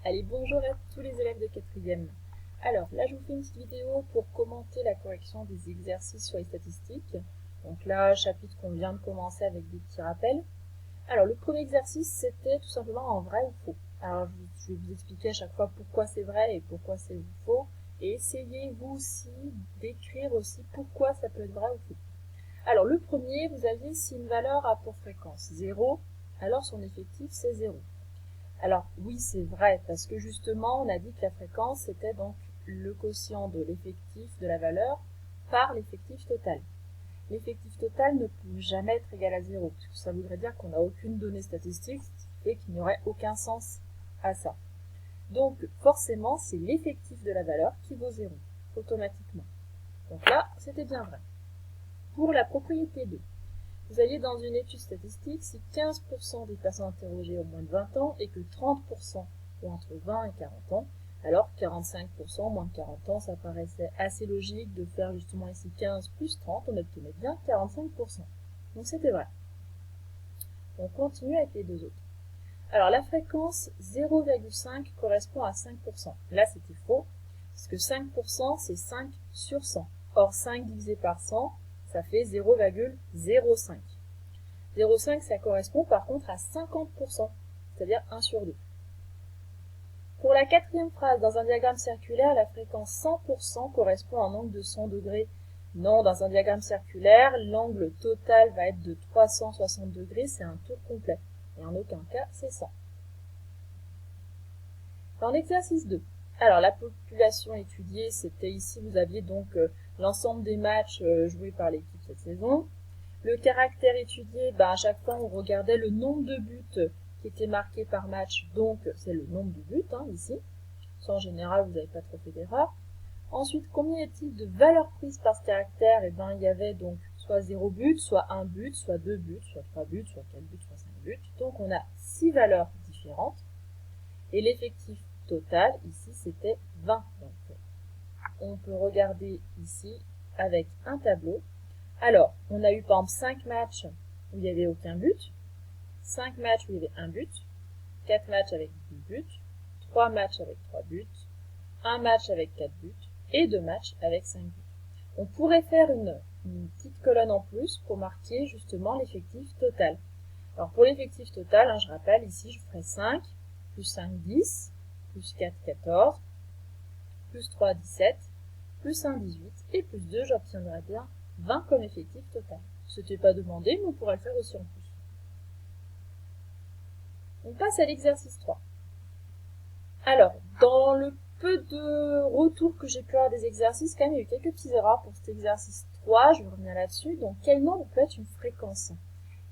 Allez, bonjour à tous les élèves de 4e. Alors, là, je vous fais une petite vidéo pour commenter la correction des exercices sur les statistiques. Donc là, chapitre qu'on vient de commencer avec des petits rappels. Alors, le premier exercice, c'était tout simplement en vrai ou faux. Alors, je vais vous expliquer à chaque fois pourquoi c'est vrai et pourquoi c'est faux. Et essayez, vous aussi, d'écrire aussi pourquoi ça peut être vrai ou faux. Alors, le premier, vous aviez si une valeur a pour fréquence 0, alors son effectif, c'est 0. Alors oui, c'est vrai, parce que justement, on a dit que la fréquence, c'était donc le quotient de l'effectif de la valeur par l'effectif total. L'effectif total ne peut jamais être égal à 0, parce que ça voudrait dire qu'on n'a aucune donnée statistique, ce qui fait qu'il n'y aurait aucun sens à ça. Donc forcément, c'est l'effectif de la valeur qui vaut 0, automatiquement. Donc là, c'était bien vrai. Pour la propriété 2, vous aviez dans une étude statistique, si 15% des personnes interrogées ont moins de 20 ans et que 30% ont entre 20 et 40 ans, alors 45% moins de 40 ans, ça paraissait assez logique de faire justement ici 15 plus 30, on obtenait bien 45%. Donc c'était vrai. On continue avec les deux autres. Alors la fréquence 0,5 correspond à 5%. Là c'était faux, parce que 5% c'est 5 sur 100. Or 5 divisé par 100, ça fait 0,05. 0,5, ça correspond par contre à 50%, c'est-à-dire 1 sur 2. Pour la quatrième phrase, dans un diagramme circulaire, la fréquence 100% correspond à un angle de 100 degrés. Non, dans un diagramme circulaire, l'angle total va être de 360 degrés, c'est un tour complet. Et en aucun cas, c'est 100. Dans l'exercice 2, alors la population étudiée, c'était ici, vous aviez donc l'ensemble des matchs joués par l'équipe cette saison. Le caractère étudié, à chaque fois on regardait le nombre de buts qui étaient marqués par match, donc c'est le nombre de buts ici. Ça en général vous n'avez pas trop fait d'erreur. Ensuite, combien y a-t-il de valeurs prises par ce caractère? Et il y avait donc soit 0 but, soit 1 but, soit 2 buts, soit 3 buts, soit 4 buts, soit 5 buts. Donc on a 6 valeurs différentes. Et l'effectif total, ici, c'était 20. Donc on peut regarder ici avec un tableau. Alors, on a eu par exemple 5 matchs où il n'y avait aucun but, 5 matchs où il y avait un but, 4 matchs avec 2 buts, 3 matchs avec 3 buts, 1 match avec 4 buts et 2 matchs avec 5 buts. On pourrait faire une petite colonne en plus pour marquer justement l'effectif total. Alors pour l'effectif total, je rappelle, ici je ferai 5, plus 5, 10, plus 4, 14, plus 3, 17, plus 1, 18, et plus 2, j'obtiendrai bien 20 comme effectif total. Ce n'était pas demandé, mais on pourrait le faire aussi en plus. On passe à l'exercice 3. Alors, dans le peu de retours que j'ai pu avoir des exercices, quand même, il y a eu quelques petites erreurs pour cet exercice 3, je vais revenir là-dessus. Donc, quel nombre peut être une fréquence?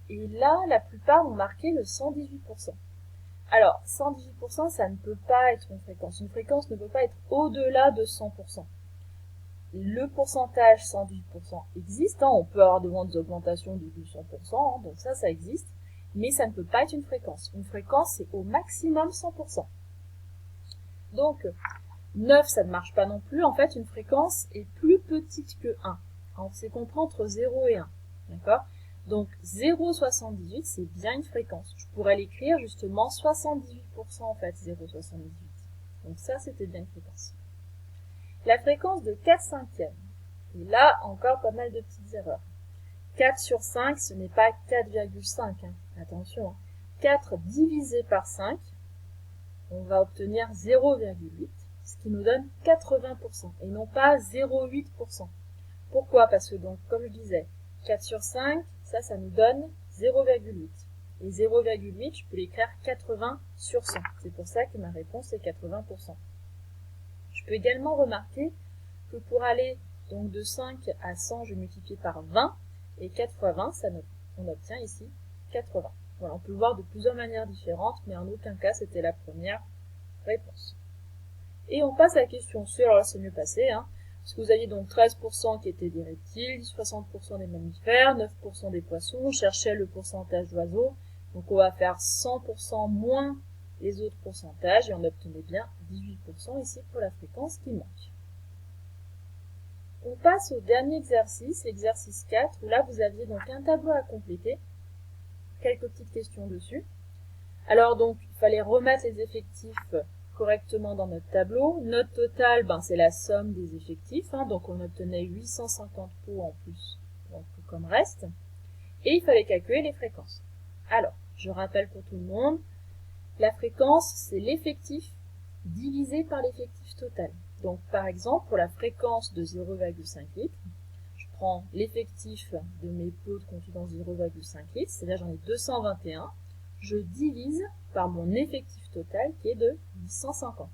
Et là, la plupart ont marqué le 118%. Alors, 118%, ça ne peut pas être une fréquence. Une fréquence ne peut pas être au-delà de 100%. Le pourcentage 118% existe, on peut avoir des augmentations de 200%, donc ça existe, mais ça ne peut pas être une fréquence. Une fréquence, c'est au maximum 100%. Donc, 9, ça ne marche pas non plus. En fait, une fréquence est plus petite que 1. C'est compris entre 0 et 1. D'accord? Donc, 0,78, c'est bien une fréquence. Je pourrais l'écrire justement 78% en fait, 0,78. Donc ça, c'était bien une fréquence. La fréquence de 4 cinquièmes. Et là, encore pas mal de petites erreurs. 4 sur 5, ce n'est pas 4,5. Attention. 4 divisé par 5, on va obtenir 0,8, ce qui nous donne 80%, et non pas 0,8%. Pourquoi? Parce que donc, comme je disais, 4 sur 5, ça nous donne 0,8. Et 0,8, je peux l'écrire 80 sur 100. C'est pour ça que ma réponse est 80%. Je peux également remarquer que pour aller donc de 5 à 100, je vais multiplier par 20, et 4 fois 20, on obtient ici 80. Voilà, on peut le voir de plusieurs manières différentes, mais en aucun cas, c'était la première réponse. Et on passe à la question C, alors là, c'est mieux passé, parce que vous aviez donc 13% qui étaient des reptiles, 60% des mammifères, 9% des poissons, on cherchait le pourcentage d'oiseaux, donc on va faire 100% moins les autres pourcentages, et on obtenait bien 18% ici pour la fréquence qui manque. On passe au dernier exercice, l'exercice 4, où là vous aviez donc un tableau à compléter, quelques petites questions dessus. Alors donc, il fallait remettre les effectifs correctement dans notre tableau. Notre total, ben, c'est la somme des effectifs, hein, donc on obtenait 850 pots en plus donc, comme reste. Et il fallait calculer les fréquences. Alors, je rappelle pour tout le monde, la fréquence, c'est l'effectif divisé par l'effectif total. Donc, par exemple, pour la fréquence de 0,5 litres, je prends l'effectif de mes pots de contenance 0,5 litres, c'est-à-dire j'en ai 221, je divise par mon effectif total qui est de 850.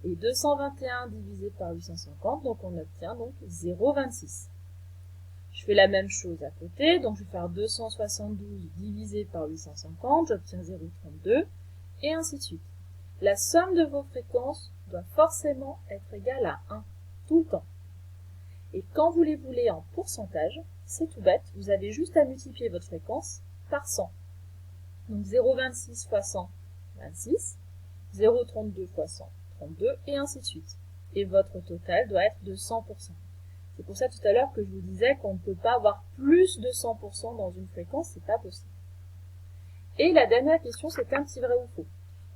Et 221 divisé par 850, donc on obtient donc 0,26. Je fais la même chose à côté, donc je vais faire 272 divisé par 850, j'obtiens 0,32, et ainsi de suite. La somme de vos fréquences doit forcément être égale à 1, tout le temps. Et quand vous les voulez en pourcentage, c'est tout bête, vous avez juste à multiplier votre fréquence par 100. Donc 0,26 fois 100, 26, 0,32 fois 100, 32, et ainsi de suite. Et votre total doit être de 100%. C'est pour ça tout à l'heure que je vous disais qu'on ne peut pas avoir plus de 100% dans une fréquence, c'est pas possible. Et la dernière question, c'est un petit vrai ou faux.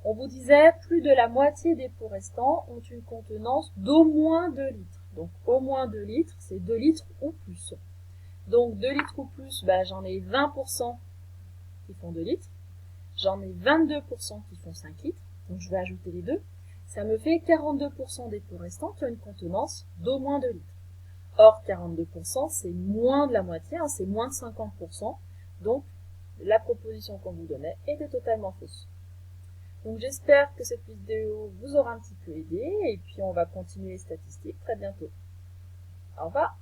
On vous disait plus de la moitié des pots restants ont une contenance d'au moins 2 litres. Donc au moins 2 litres, c'est 2 litres ou plus. Donc 2 litres ou plus, bah, j'en ai 20% qui font 2 litres. J'en ai 22% qui font 5 litres. Donc je vais ajouter les deux. Ça me fait 42% des pots restants qui ont une contenance d'au moins 2 litres. Or, 42%, c'est moins de la moitié, hein, c'est moins de 50%. Donc, la proposition qu'on vous donnait était totalement fausse. Donc, j'espère que cette vidéo vous aura un petit peu aidé. Et puis, on va continuer les statistiques très bientôt. Au revoir!